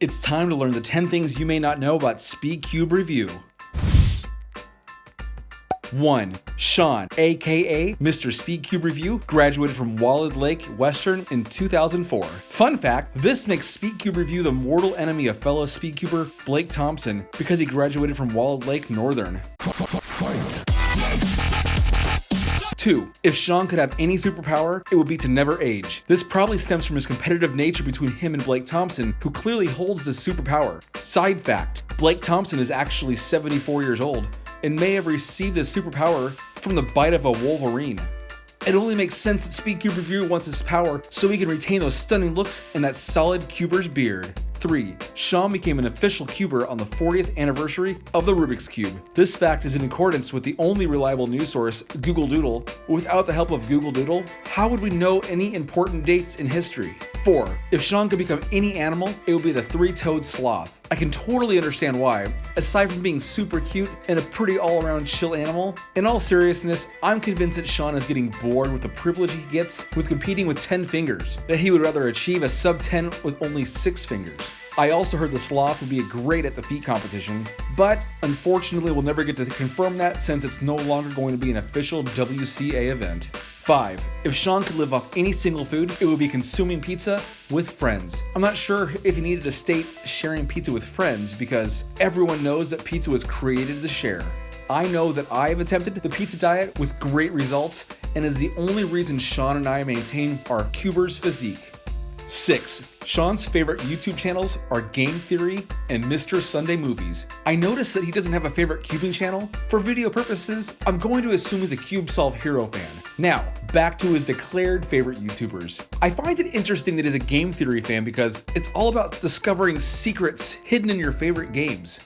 It's time to learn the 10 things you may not know about SpeedCube Review. 1. Shawn, aka Mr. SpeedCube Review, graduated from Walled Lake Western in 2004. Fun fact, this makes SpeedCube Review the mortal enemy of fellow SpeedCuber Blake Thompson because he graduated from Walled Lake Northern. 2. If Shawn could have any superpower, it would be to never age. This probably stems from his competitive nature between him and Blake Thompson, who clearly holds this superpower. Side fact, Blake Thompson is actually 74 years old and may have received this superpower from the bite of a wolverine. It only makes sense that SpeedCube Review wants his power so he can retain those stunning looks and that solid cuber's beard. 3. Shawn became an official cuber on the 40th anniversary of the Rubik's Cube. This fact is in accordance with the only reliable news source, Google Doodle. Without the help of Google Doodle, how would we know any important dates in history? 4. If Shawn could become any animal, it would be the three-toed sloth. I can totally understand why. Aside from being super cute and a pretty all-around chill animal, in all seriousness, I'm convinced that Shawn is getting bored with the privilege he gets with competing with 10 fingers, that he would rather achieve a sub-10 with only 6 fingers. I also heard the sloth would be great at the feet competition, but unfortunately we'll never get to confirm that since it's no longer going to be an official WCA event. 5. If Shawn could live off any single food, it would be consuming pizza with friends. I'm not sure if he needed to state sharing pizza with friends because everyone knows that pizza was created to share. I know that I have attempted the pizza diet with great results and is the only reason Shawn and I maintain our cuber's physique. 6. Shawn's favorite YouTube channels are Game Theory and Mr. Sunday Movies. I noticed that he doesn't have a favorite cubing channel. For video purposes, I'm going to assume he's a Cube Solve Hero fan. Now, back to his declared favorite YouTubers. I find it interesting that he's a Game Theory fan because it's all about discovering secrets hidden in your favorite games.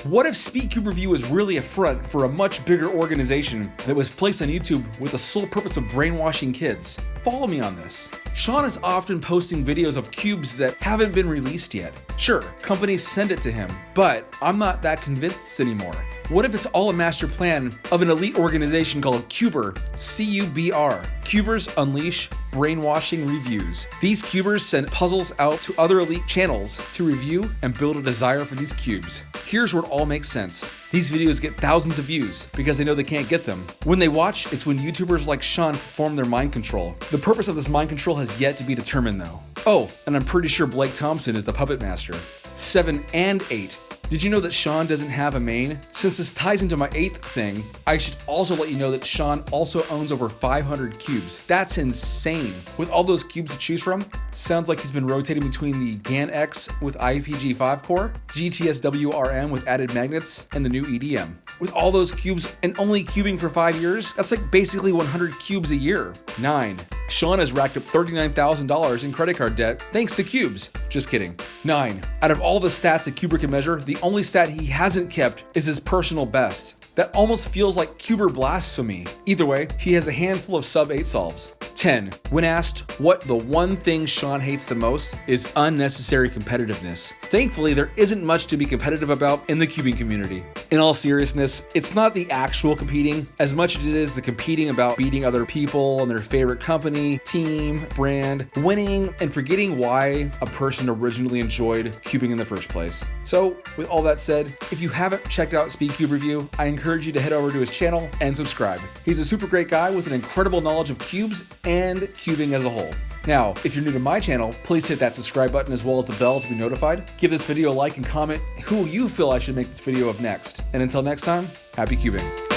What if SpeedCube Review was really a front for a much bigger organization that was placed on YouTube with the sole purpose of brainwashing kids? Follow me on this. Shawn is often posting videos of cubes that haven't been released yet. Sure, companies send it to him, but I'm not that convinced anymore. What if it's all a master plan of an elite organization called Cuber, C-U-B-R, Cubers Unleash Brainwashing Reviews. These cubers send puzzles out to other elite channels to review and build a desire for these cubes. Here's where it all makes sense. These videos get thousands of views because they know they can't get them. When they watch, it's when YouTubers like Shawn perform their mind control. The purpose of this mind control has yet to be determined though. Oh, and I'm pretty sure Blake Thompson is the puppet master. 7 and 8. Did you know that Shawn doesn't have a main? Since this ties into my 8th thing, I should also let you know that Shawn also owns over 500 cubes. That's insane. With all those cubes to choose from, sounds like he's been rotating between the GAN X with IPG5 core, GTS WRM with added magnets, and the new EDM. With all those cubes and only cubing for 5 years, that's like basically 100 cubes a year. 9. Shawn has racked up $39,000 in credit card debt thanks to cubes. Just kidding. 9. Out of all the stats a cuber can measure, the only stat he hasn't kept is his personal best. That almost feels like cuber blasphemy. Either way, he has a handful of sub-8 solves. 10. When asked what the one thing Shawn hates the most is unnecessary competitiveness. Thankfully, there isn't much to be competitive about in the cubing community. In all seriousness, it's not the actual competing as much as it is the competing about beating other people and their favorite company, team, brand, winning, and forgetting why a person originally enjoyed cubing in the first place. So, with all that said, if you haven't checked out SpeedCube Review, I encourage you to head over to his channel and subscribe. He's a super great guy with an incredible knowledge of cubes and cubing as a whole. Now, if you're new to my channel, please hit that subscribe button as well as the bell to be notified. Give this video a like and comment who you feel I should make this video of next. And until next time, happy cubing.